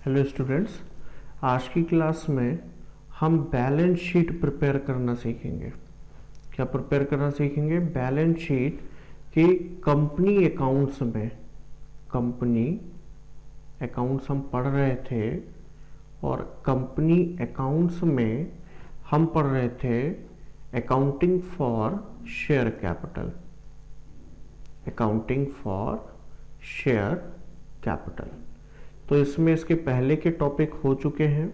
Hello students, आज की class में हम बैलेंस शीट प्रिपेयर करना सीखेंगे। क्या प्रिपेयर करना सीखेंगे? बैलेंस शीट की कंपनी अकाउंट्स में। कंपनी अकाउंट्स हम पढ़ रहे थे और कंपनी अकाउंट्स में हम पढ़ रहे थे accounting for share capital. Accounting for share capital, तो इसमें इसके पहले के टॉपिक हो चुके हैं।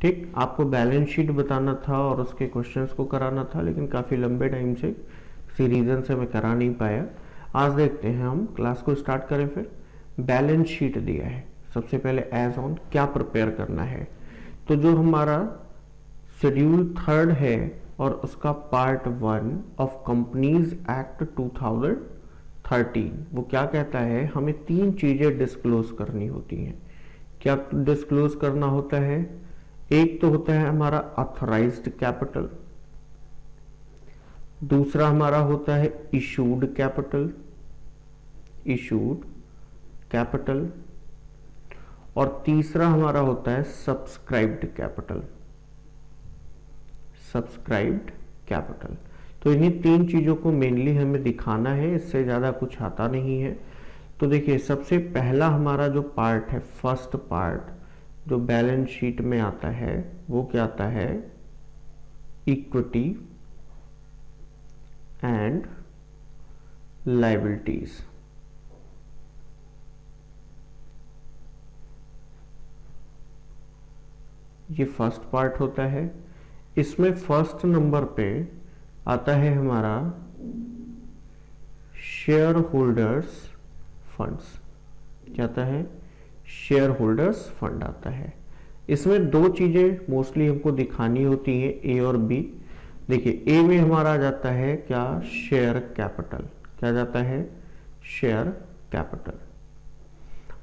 ठीक, आपको बैलेंस शीट बताना था और उसके क्वेश्चंस को कराना था, लेकिन काफ़ी लंबे टाइम से किसी रीज़न से मैं करा नहीं पाया। आज देखते हैं, हम क्लास को स्टार्ट करें। फिर बैलेंस शीट दिया है, सबसे पहले एज ऑन क्या प्रिपेयर करना है। तो जो हमारा शेड्यूल 3 है और उसका पार्ट 1 ऑफ कंपनीज एक्ट 2013, वो क्या कहता है, हमें 3 चीजें डिस्क्लोज करनी होती हैं। क्या डिस्क्लोज करना होता है? एक तो होता है हमारा ऑथराइज्ड कैपिटल, दूसरा हमारा होता है इशूड कैपिटल, इशूड कैपिटल, और तीसरा हमारा होता है सब्सक्राइब्ड कैपिटल, सब्सक्राइब्ड कैपिटल। तो इन्हीं 3 चीजों को मेनली हमें दिखाना है, इससे ज्यादा कुछ आता नहीं है। तो देखिए, सबसे पहला हमारा जो पार्ट है, फर्स्ट पार्ट जो बैलेंस शीट में आता है, वो क्या आता है? Equity and liabilities. ये फर्स्ट पार्ट होता है। इसमें फर्स्ट नंबर पे आता है हमारा शेयर होल्डर्स फंड्स। क्या आता है? शेयर होल्डर्स फंड आता है। इसमें 2 चीजें मोस्टली हमको दिखानी होती हैं, ए और बी। देखिए, ए में हमारा जाता है क्या? Share capital. क्या जाता है? Share capital.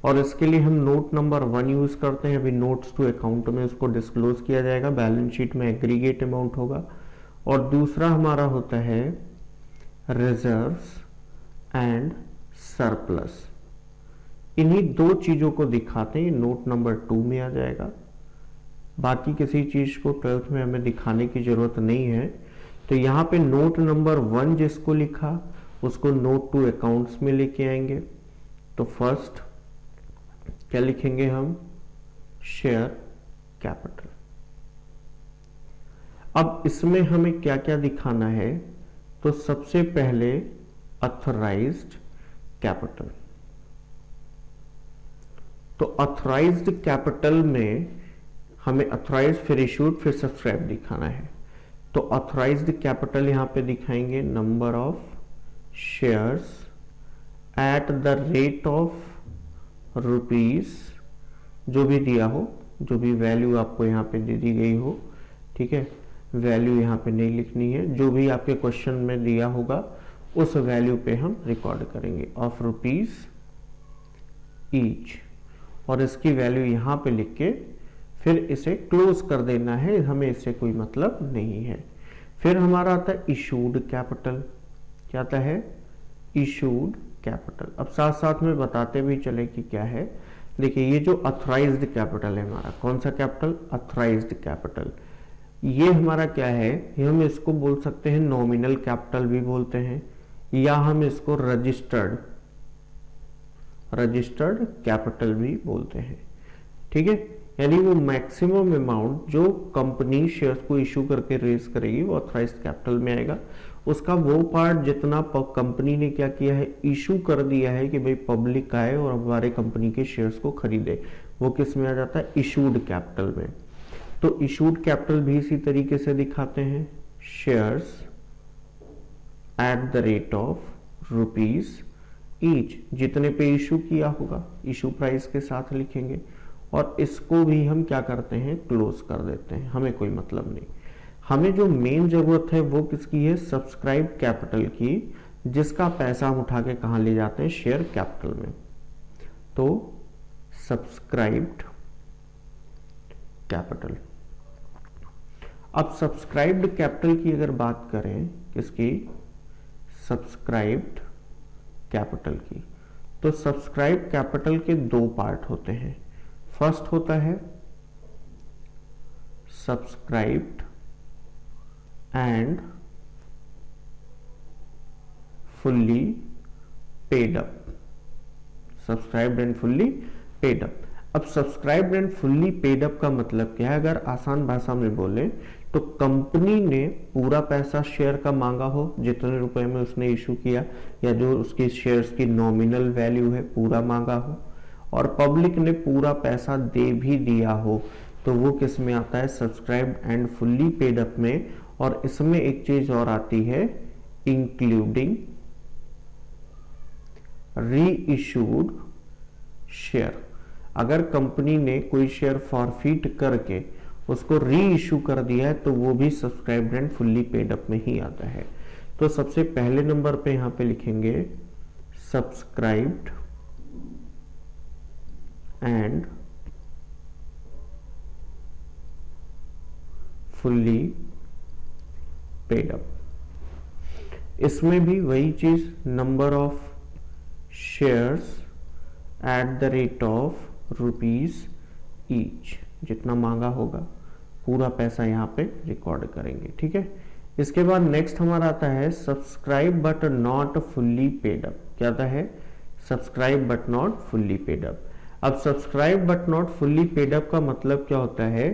और इसके लिए हम नोट नंबर 1 यूज करते हैं। अभी नोट्स टू अकाउंट में उसको डिस्क्लोज किया जाएगा, बैलेंस शीट में एग्रीगेट अमाउंट होगा। और दूसरा हमारा होता है रिजर्व्स एंड सरप्लस। इन्हीं 2 चीजों को दिखाते हैं, नोट नंबर 2 में आ जाएगा। बाकी किसी चीज को 12th में हमें दिखाने की जरूरत नहीं है। तो यहाँ पे नोट नंबर 1 जिसको लिखा, उसको नोट टू अकाउंट्स में लेके आएंगे। तो फर्स्ट क्या लिखेंगे हम? Share capital. अब इसमें हमें क्या क्या दिखाना है? तो सबसे पहले ऑथराइज्ड कैपिटल। तो ऑथराइज्ड कैपिटल में हमें ऑथराइज्ड, फिर इशूड, फिर सब्सक्राइब दिखाना है। तो ऑथराइज्ड कैपिटल यहां पे दिखाएंगे number of shares at the rate of rupees, जो भी दिया हो, जो भी वैल्यू आपको यहाँ पे दे दी गई हो। ठीक है, वैल्यू यहाँ पे नहीं लिखनी है, जो भी आपके क्वेश्चन में दिया होगा उस वैल्यू पे हम रिकॉर्ड करेंगे, ऑफ रुपीज ईच। और इसकी वैल्यू यहाँ पे लिख के फिर इसे क्लोज कर देना है, हमें इससे कोई मतलब नहीं है। फिर हमारा आता है इशूड कैपिटल। क्या आता है? Issued capital. अब साथ साथ में बताते भी चले कि क्या है। देखिए, ये जो ऑथराइज्ड कैपिटल है हमारा, कौन सा कैपिटल? Authorised capital. ये हमारा क्या है? हम इसको बोल सकते हैं नॉमिनल कैपिटल भी बोलते हैं, या हम इसको रजिस्टर्ड कैपिटल भी बोलते हैं। ठीक है, यानी वो मैक्सिमम अमाउंट जो कंपनी शेयर्स को इशू करके रेज करेगी वो ऑथराइज्ड कैपिटल में आएगा। उसका वो पार्ट जितना कंपनी ने क्या किया है, इशू कर दिया है कि भाई पब्लिक आए और हमारे कंपनी के शेयर्स को खरीदे, वो किस में आ जाता है? इशूड कैपिटल में। तो इशूड कैपिटल भी इसी तरीके से दिखाते हैं, shares at the rate of rupees each, जितने पे इशू किया होगा, इशू प्राइस के साथ लिखेंगे। और इसको भी हम क्या करते हैं? क्लोज कर देते हैं, हमें कोई मतलब नहीं। हमें जो मेन जरूरत है वो किसकी है? सब्सक्राइब कैपिटल की, जिसका पैसा हम उठा के कहां ले जाते हैं? शेयर कैपिटल में। तो सब्सक्राइब्ड कैपिटल। अब सब्सक्राइब्ड कैपिटल की अगर बात करें, किसकी? सब्सक्राइब्ड कैपिटल की। तो सब्सक्राइब कैपिटल के 2 पार्ट होते हैं। फर्स्ट होता है subscribed and fully paid up, subscribed and fully paid up. अब subscribed and fully paid up का मतलब क्या है? अगर आसान भाषा में बोले तो कंपनी ने पूरा पैसा शेयर का मांगा हो, जितने रुपए में उसने इशू किया, या जो उसकी शेयर्स की नॉमिनल वैल्यू है पूरा मांगा हो, और पब्लिक ने पूरा पैसा दे भी दिया हो, तो वो किस में आता है? Subscribed and fully paid up में। और इसमें एक चीज और आती है, इंक्लूडिंग री इशूड शेयर। अगर कंपनी ने कोई शेयर फॉरफिट करके उसको री इशू कर दिया है तो वो भी subscribed and fully paid up में ही आता है। तो सबसे पहले नंबर पे यहां पे लिखेंगे subscribed and fully paid up. इसमें भी वही चीज, number of shares at the rate of rupees each, जितना मांगा होगा पूरा पैसा यहाँ पे रिकॉर्ड करेंगे। ठीक है, इसके बाद नेक्स्ट हमारा आता है subscribe but not fully paid up. क्या आता है? Subscribe but not fully paid up. अब subscribe but not fully paid up का मतलब क्या होता है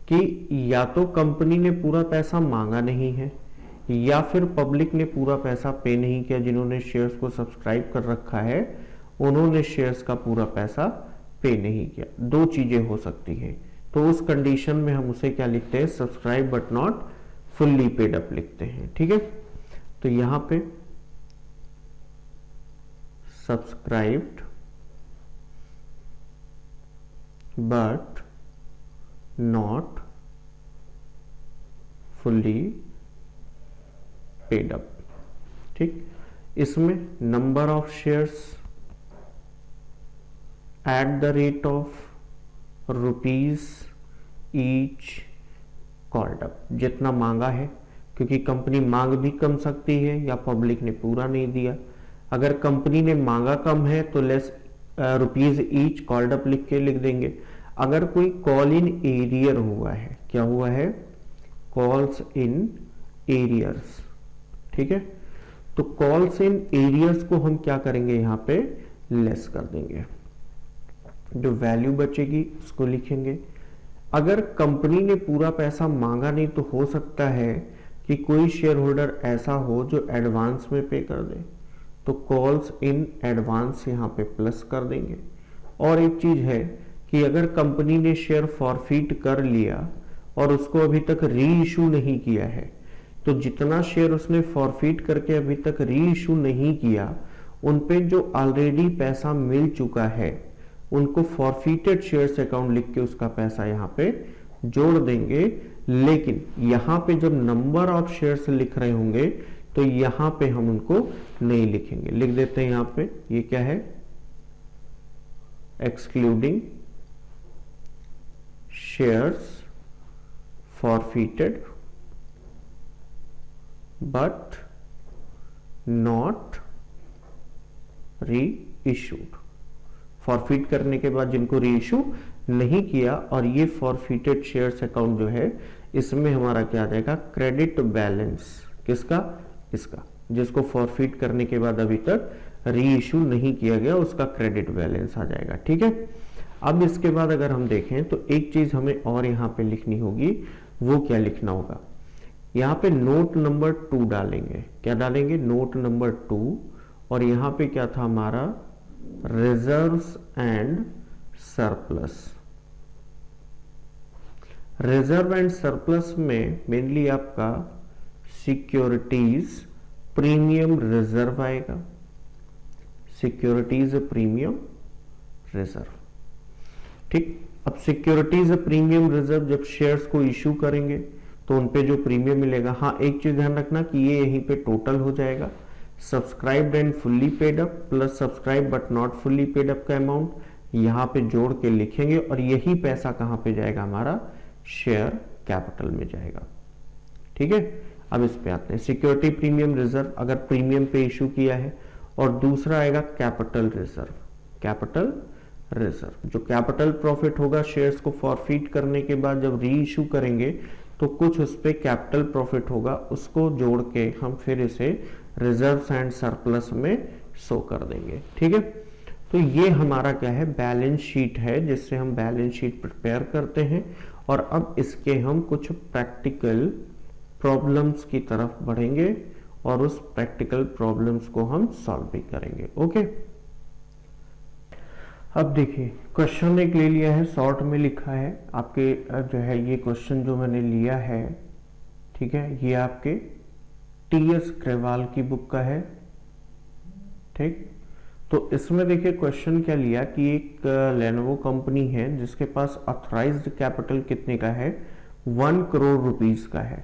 कि या तो कंपनी ने पूरा पैसा मांगा नहीं है, या फिर पब्लिक ने पूरा पैसा पे नहीं किया। जिन्होंने शेयर्स को सब्सक्राइब कर रखा है उन्होंने शेयर्स का पूरा पैसा पे नहीं किया। दो चीजें हो सकती हैं, तो उस कंडीशन में हम उसे क्या लिखते हैं? Subscribe but not fully paid up लिखते हैं। ठीक है, तो यहां पे subscribed but not fully paid up. ठीक, इसमें number of shares at the rate of rupees each called up, जितना मांगा है, क्योंकि कंपनी मांग भी कम सकती है या पब्लिक ने पूरा नहीं दिया। अगर कंपनी ने मांगा कम है तो less rupees each called up लिख के लिख देंगे। अगर कोई कॉल इन एरियर हुआ है, क्या हुआ है? Calls in arrears. ठीक है, तो कॉल्स इन एरियर्स को हम क्या करेंगे? यहां पे लेस कर देंगे, जो वैल्यू बचेगी उसको लिखेंगे। अगर कंपनी ने पूरा पैसा मांगा नहीं तो हो सकता है कि कोई शेयर होल्डर ऐसा हो जो एडवांस में पे कर दे, तो कॉल्स इन एडवांस यहाँ पे प्लस कर देंगे। और एक चीज है कि अगर कंपनी ने शेयर फॉरफिट कर लिया और उसको अभी तक री इशू नहीं किया है, तो जितना शेयर उसने फॉरफिट करके अभी तक री इशू नहीं किया, उन पे जो ऑलरेडी पैसा मिल चुका है उनको फॉरफिटेड शेयर्स अकाउंट लिख के उसका पैसा यहाँ पे जोड़ देंगे। लेकिन यहाँ पे जब नंबर ऑफ शेयर्स लिख रहे होंगे तो यहाँ पे हम उनको नहीं लिखेंगे। लिख देते हैं यहाँ पे, ये क्या है? Excluding shares forfeited but not री इशूड। फॉरफिट करने के बाद जिनको री इशू नहीं किया, और ये फॉरफिटेड शेयर्स अकाउंट जो है इसमें हमारा क्या आ जाएगा? Credit balance. किसका? इसका, जिसको फॉरफिट करने के बाद अभी तक री इशू नहीं किया गया उसका क्रेडिट बैलेंस आ जाएगा। ठीक है, अब इसके बाद अगर हम देखें तो एक चीज हमें और यहाँ पे लिखनी होगी। वो क्या लिखना होगा? यहाँ पे नोट नंबर 2 डालेंगे। क्या डालेंगे? Note number 2। और यहाँ पे क्या था हमारा? Reserves and surplus. Reserve and surplus में मेनली आपका सिक्योरिटीज प्रीमियम रिजर्व आएगा। Securities premium reserve. ठीक, अब सिक्योरिटीज प्रीमियम रिजर्व जब शेयर्स को इशू करेंगे तो उनपे जो प्रीमियम मिलेगा, हाँ एक चीज ध्यान रखना कि ये यहीं पे टोटल हो जाएगा। Subscribed and fully paid up plus subscribe but not fully paid up का अमाउंट यहां पे जोड़ के लिखेंगे, और यही पैसा कहां पे जाएगा? हमारा शेयर कैपिटल में जाएगा। ठीक है, अब इस पे आते हैं। सिक्योरिटी प्रीमियम रिजर्व अगर प्रीमियम पे इशू किया है, और दूसरा आएगा कैपिटल रिजर्व। Capital reserve. जो कैपिटल प्रॉफिट होगा शेयर्स को फॉरफिट करने के बाद जब री इशू करेंगे तो कुछ उस पे कैपिटल प्रॉफिट होगा, उसको जोड़ के हम फिर इसे रिजर्व्स एंड सरप्लस में शो कर देंगे। ठीक है, तो ये हमारा क्या है, बैलेंस शीट है जिससे हम बैलेंस शीट प्रिपेयर करते हैं। और अब इसके हम कुछ प्रैक्टिकल प्रॉब्लम्स की तरफ बढ़ेंगे और उस प्रैक्टिकल प्रॉब्लम्स को हम सॉल्व भी करेंगे। ओके, अब देखिए क्वेश्चन एक ले लिया है, शॉर्ट में लिखा है आपके जो है ये क्वेश्चन जो मैंने लिया है, ठीक है, ये आपके टीएस ग्रेवाल की बुक का है। ठीक, तो इसमें देखिए क्वेश्चन क्या लिया कि एक लेनोवो कंपनी है जिसके पास ऑथराइज्ड कैपिटल कितने का है, 1 करोड़ रुपीस का है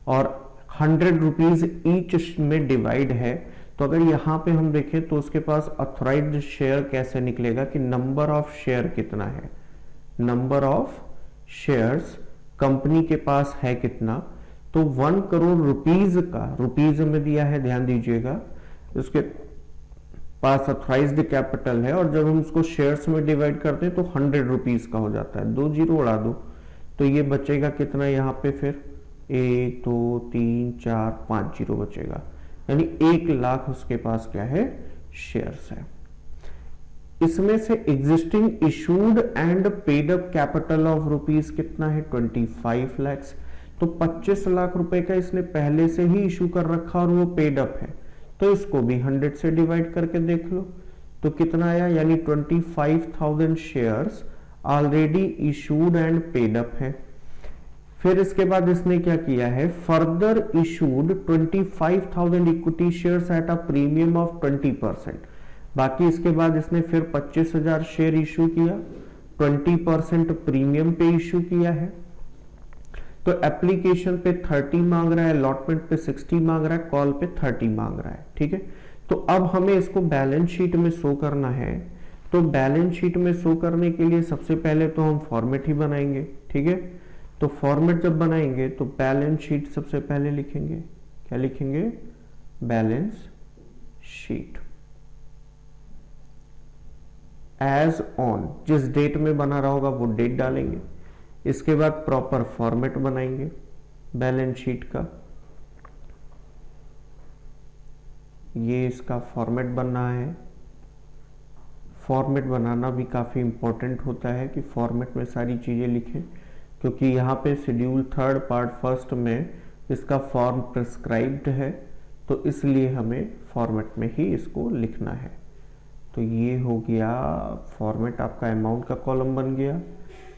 और 100 रुपीज ईच में डिवाइड है। तो अगर यहाँ पे हम देखें तो उसके पास ऑथराइज्ड शेयर कैसे निकलेगा कि नंबर ऑफ शेयर कितना है, नंबर ऑफ शेयर्स कंपनी के पास है कितना, तो 1 करोड़ रुपीज का, रुपीज में दिया है ध्यान दीजिएगा, उसके पास ऑथराइज्ड कैपिटल है और जब हम उसको शेयर्स में डिवाइड करते हैं तो 100 रुपीज का हो जाता है, 2 जीरो उड़ा दो तो ये बचेगा कितना यहाँ पे, फिर 1 2 3 4 5 जीरो बचेगा, यानी 1 लाख उसके पास क्या है, शेयर्स है। इसमें से existing issued and paid up capital of rupees कितना है, 25 लाख। तो 25 लाख रुपए का इसने पहले से ही इशू कर रखा और वो पेड अप है, तो इसको भी 100 से डिवाइड करके देख लो तो कितना आया, यानी 25,000 shares already issued and paid up है। फिर इसके बाद इसने क्या किया है, further issued 25,000 equity shares at a premium of 20%। बाकी इसके बाद इसने फिर 25,000 शेयर इशू किया, 20% प्रीमियम पे इशू किया है। तो एप्लीकेशन पे 30 मांग रहा है, अलॉटमेंट पे 60 मांग रहा है, कॉल पे 30 मांग रहा है। ठीक है, तो अब हमें इसको बैलेंस शीट में शो करना है। तो बैलेंस शीट में शो करने के लिए सबसे पहले तो हम फॉर्मेट ही बनाएंगे। ठीक है, तो फॉर्मेट जब बनाएंगे तो बैलेंस शीट सबसे पहले लिखेंगे, क्या लिखेंगे, बैलेंस शीट एज ऑन, जिस डेट में बना रहा होगा वो डेट डालेंगे। इसके बाद प्रॉपर फॉर्मेट बनाएंगे बैलेंस शीट का, ये इसका फॉर्मेट बनना है। फॉर्मेट बनाना भी काफ़ी इंपॉर्टेंट होता है कि फॉर्मेट में सारी चीज़ें लिखें, क्योंकि यहाँ पे शेड्यूल 3 पार्ट 1 में इसका फॉर्म प्रिस्क्राइब्ड है, तो इसलिए हमें फॉर्मेट में ही इसको लिखना है। तो ये हो गया फॉर्मेट, आपका अमाउंट का कॉलम बन गया,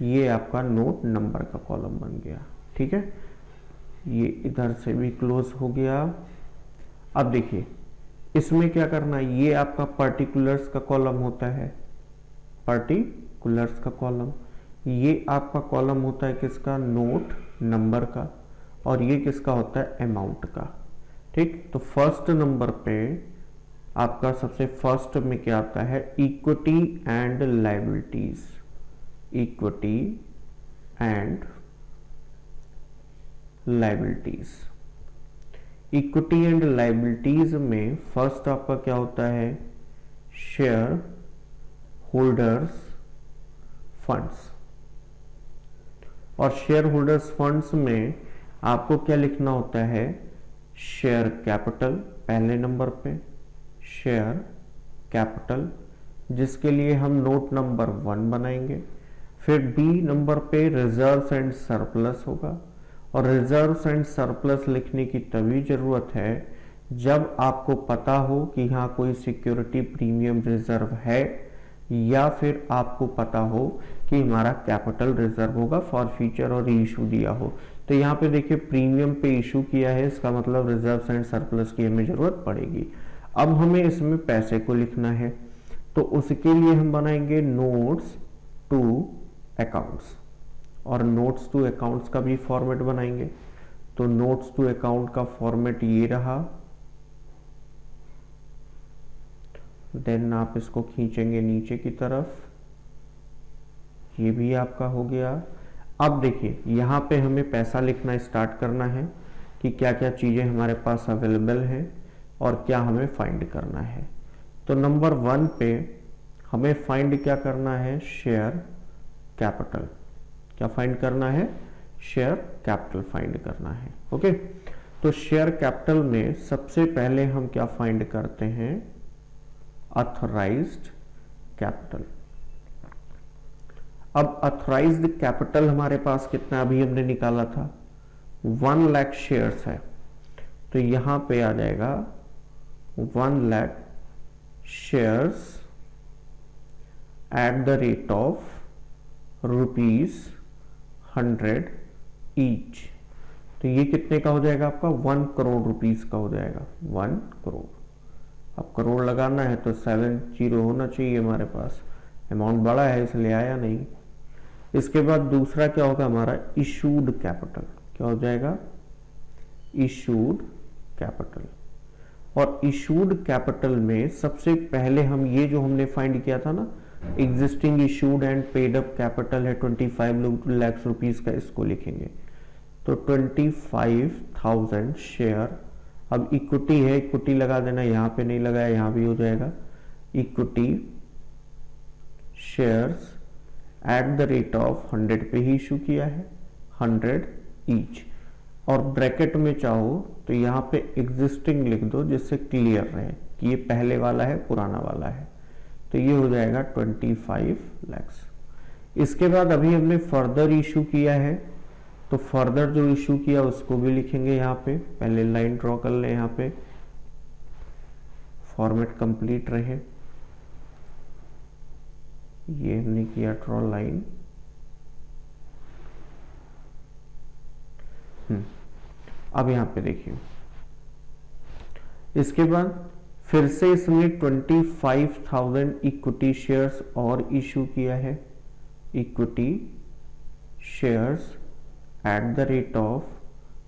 ये आपका नोट नंबर का कॉलम बन गया। ठीक है, ये इधर से भी क्लोज हो गया। अब देखिए इसमें क्या करना है, ये आपका पर्टिकुलर्स का कॉलम होता है, पर्टिकुलर्स का कॉलम, ये आपका कॉलम होता है किसका, नोट नंबर का, और ये किसका होता है, अमाउंट का। ठीक, तो फर्स्ट नंबर पे आपका सबसे फर्स्ट में क्या आता है, equity and liabilities, equity and liabilities. Equity and liabilities में फर्स्ट आपका क्या होता है, शेयर होल्डर्स फंड्स, और शेयर होल्डर्स फंड्स में आपको क्या लिखना होता है, शेयर कैपिटल पहले नंबर पे, शेयर कैपिटल, जिसके लिए हम नोट नंबर 1 बनाएंगे। फिर बी नंबर पे रिजर्व्स एंड सरप्लस होगा, और रिजर्व्स एंड सरप्लस लिखने की तभी जरूरत है जब आपको पता हो कि यहाँ कोई सिक्योरिटी प्रीमियम रिजर्व है, या फिर आपको पता हो कि हमारा कैपिटल रिजर्व होगा फॉर फ्यूचर और इशू दिया हो। तो यहाँ पे देखिए प्रीमियम पे इशू किया है, इसका मतलब रिजर्व्स एंड सरप्लस की हमें जरूरत पड़ेगी। अब हमें इसमें पैसे को लिखना है, तो उसके लिए हम बनाएंगे नोट्स टू अकाउंट्स, और नोट्स टू अकाउंट्स का भी फॉर्मेट बनाएंगे। तो नोट्स टू अकाउंट का फॉर्मेट ये रहा, देन आप इसको खींचेंगे नीचे की तरफ, ये भी आपका हो गया। अब देखिए यहाँ पे हमें पैसा लिखना स्टार्ट करना है कि क्या क्या चीज़ें हमारे पास अवेलेबल हैं और क्या हमें फाइंड करना है। तो नंबर 1 पे हमें फाइंड क्या करना है, शेयर कैपिटल। क्या फाइंड करना है, शेयर कैपिटल फाइंड करना है। ओके, तो शेयर कैपिटल में सबसे पहले हम क्या फाइंड करते हैं, ऑथराइज्ड कैपिटल। अब ऑथराइज्ड कैपिटल हमारे पास कितना अभी हमने निकाला था, 1 लाख शेयर्स है, तो यहां पे आ जाएगा 1 lakh shares at the rate of ₹100 each. तो ये कितने का हो जाएगा आपका, 1 करोड़ रुपीस का हो जाएगा, 1 करोड़। अब करोड़ लगाना है तो 7 जीरो होना चाहिए हमारे पास, अमाउंट बड़ा है इसलिए आया नहीं। इसके बाद दूसरा क्या होगा हमारा, इशूड कैपिटल। क्या हो जाएगा, इशूड कैपिटल। और इशूड कैपिटल में सबसे पहले हम ये जो हमने फाइंड किया था ना, existing issued and paid up capital है 25 लाख रुपीस का, इसको लिखेंगे। तो 25,000 शेयर, अब इक्विटी है, इक्विटी लगा देना, यहां पे नहीं लगाया, यहां भी हो जाएगा, equity shares at the rate of 100 पे ही इशू किया है, 100 ईच। और ब्रैकेट में चाहो तो यहाँ पे एग्जिस्टिंग लिख दो जिससे क्लियर रहे कि ये पहले वाला है, पुराना वाला है। तो ये हो जाएगा 25 लाख। इसके बाद अभी हमने फर्दर इशू किया है, तो फर्दर जो इशू किया उसको भी लिखेंगे यहाँ पे। पहले लाइन ड्रॉ कर ले, यहाँ पे फॉर्मेट कंप्लीट रहे। ये हमने किया ड्रॉ लाइन। अब यहां पे देखिए, इसके बाद फिर से इसने 25,000 इक्विटी शेयर्स और इशू किया है, equity shares at the rate of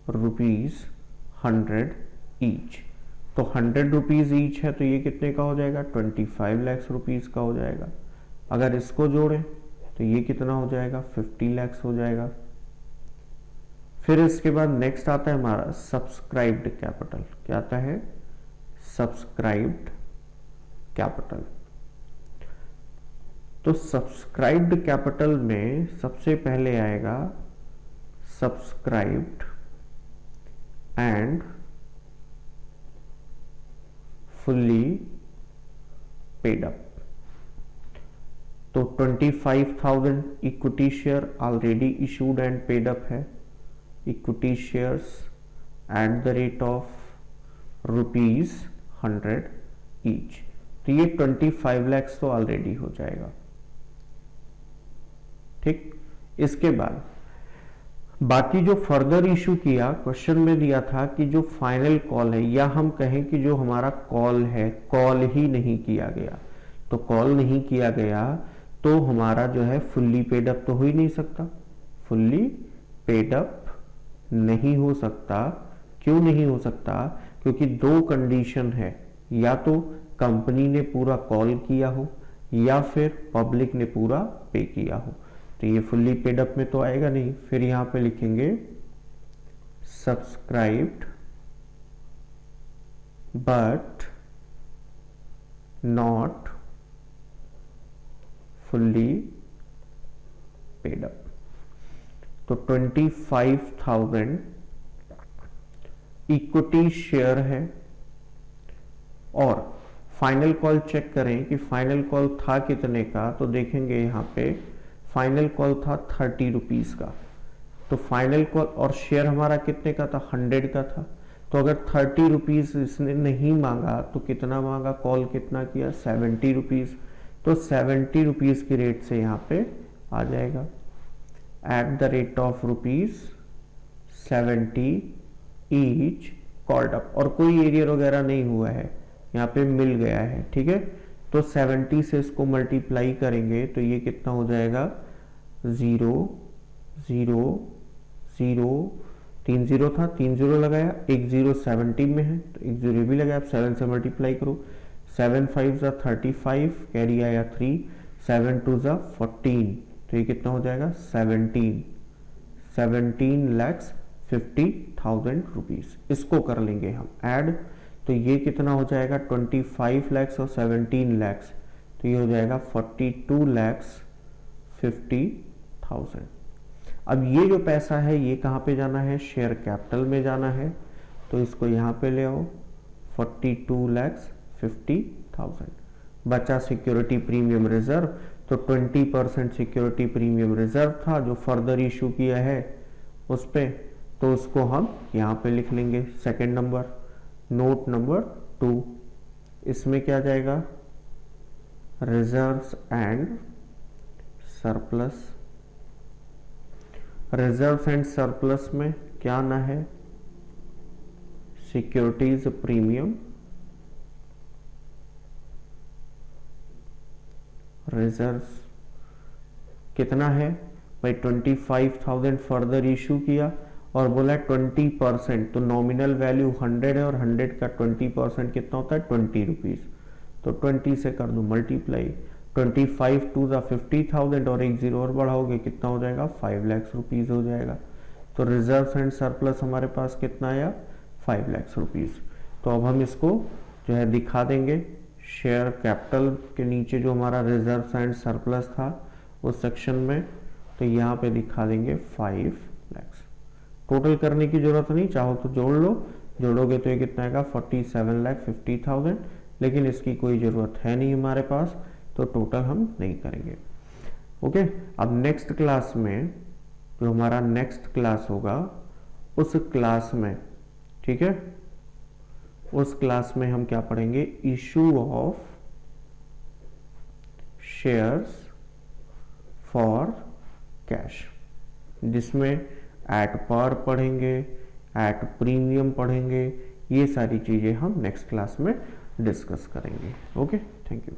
₹100 each. तो 100 रुपीज ईच है, तो ये कितने का हो जाएगा, 25 लाख रुपीज का हो जाएगा। अगर इसको जोड़ें तो ये कितना हो जाएगा, 50 लाख हो जाएगा। फिर इसके बाद नेक्स्ट आता है हमारा सब्सक्राइब्ड कैपिटल। क्या आता है, सब्सक्राइब्ड कैपिटल। तो सब्सक्राइब्ड कैपिटल में सबसे पहले आएगा subscribed and fully paid up. तो 25,000 equity share already issued and paid up है, equity shares at the rate of ₹100 each. तो ये 25 लाख तो ऑलरेडी हो जाएगा। ठीक, इसके बाद बाकी जो फर्दर इशू किया, क्वेश्चन में दिया था कि जो फाइनल कॉल है, या हम कहें कि जो हमारा कॉल है, कॉल ही नहीं किया गया, तो कॉल नहीं किया गया तो हमारा जो है फुल्ली पेड अप तो हो ही नहीं सकता, फुल्ली पेड अप नहीं हो सकता। क्यों नहीं हो सकता, क्योंकि दो कंडीशन है, या तो कंपनी ने पूरा कॉल किया हो या फिर पब्लिक ने पूरा पे किया हो। तो ये फुल्ली पेड अप में तो आएगा नहीं। फिर यहां पे लिखेंगे subscribed but not fully paid up. तो 25,000 इक्विटी शेयर है, और फाइनल कॉल चेक करें कि फाइनल कॉल था कितने का, तो देखेंगे यहां पे फाइनल कॉल था 30 रुपीज का। तो फाइनल कॉल और शेयर हमारा कितने का था, 100 का था। तो अगर 30 रुपीज इसने नहीं मांगा तो कितना मांगा, कॉल कितना किया, 70 रुपीज। तो 70 रुपीज की रेट से यहाँ पे आ जाएगा, eight the rate of ₹70 each called up. और कोई एरियर वगैरह नहीं हुआ है, यहाँ पे मिल गया है। ठीक है, तो 70 से इसको मल्टीप्लाई करेंगे तो ये कितना हो जाएगा, 0 0 0 3 जीरो था, 3 जीरो लगाया, एक जीरो 70 में है तो एक जीरो भी लगाया। आप 7 से मल्टीप्लाई करो, 7 5 जा 35, कैरी आया 3, 7 2 जा 14, तो ये कितना हो जाएगा 17,50,000 रुपीज। इसको कर लेंगे हम ऐड, तो ये कितना हो जाएगा 25 लाख और 17 लाख, तो ये हो जाएगा 42,50,000। अब ये जो पैसा है ये कहाँ पे जाना है, शेयर कैपिटल में जाना है, तो इसको यहाँ पे ले आओ 42,50,000। बचा सिक्योरिटी प्रीमियम रिजर्व, तो 20% सिक्योरिटी प्रीमियम रिजर्व था जो फर्दर इशू किया है उस पे, तो उसको हम यहाँ पे लिख लेंगे सेकंड नंबर, नोट नंबर 2। इसमें क्या जाएगा, reserves and surplus. Reserves and surplus में क्या आना है, सिक्योरिटीज प्रीमियम रिजर्व्स कितना है भाई, 25,000 फर्दर इशू किया और बोला 20%, तो नॉमिनल वैल्यू 100 है और 100 का 20% कितना होता है 20 रुपीज, तो 20 से कर दो मल्टीप्लाई, 25 टू द 50,000 और एक जीरो और बढ़ाओगे कितना हो जाएगा 5 लाख रुपीज हो जाएगा। तो रिजर्व एंड सरप्लस हमारे पास कितना आया 5 लाख रुपीज। तो अब हम इसको जो है दिखा देंगे शेयर कैपिटल के नीचे जो हमारा रिजर्व एंड सरप्लस था उस सेक्शन में, तो यहाँ पे दिखा देंगे 5 लाख। टोटल करने की जरूरत नहीं, चाहो तो जोड़ लो, जोड़ोगे तो ये कितना आएगा 47,50,000, लेकिन इसकी कोई ज़रूरत है नहीं हमारे पास, तो टोटल हम नहीं करेंगे। ओके, अब नेक्स्ट क्लास में जो हमारा नेक्स्ट क्लास होगा उस क्लास में, ठीक है, उस क्लास में हम क्या पढ़ेंगे, issue of shares for cash, जिसमें एट पर पढ़ेंगे, एट प्रीमियम पढ़ेंगे, ये सारी चीजें हम नेक्स्ट क्लास में डिस्कस करेंगे। Okay, thank you.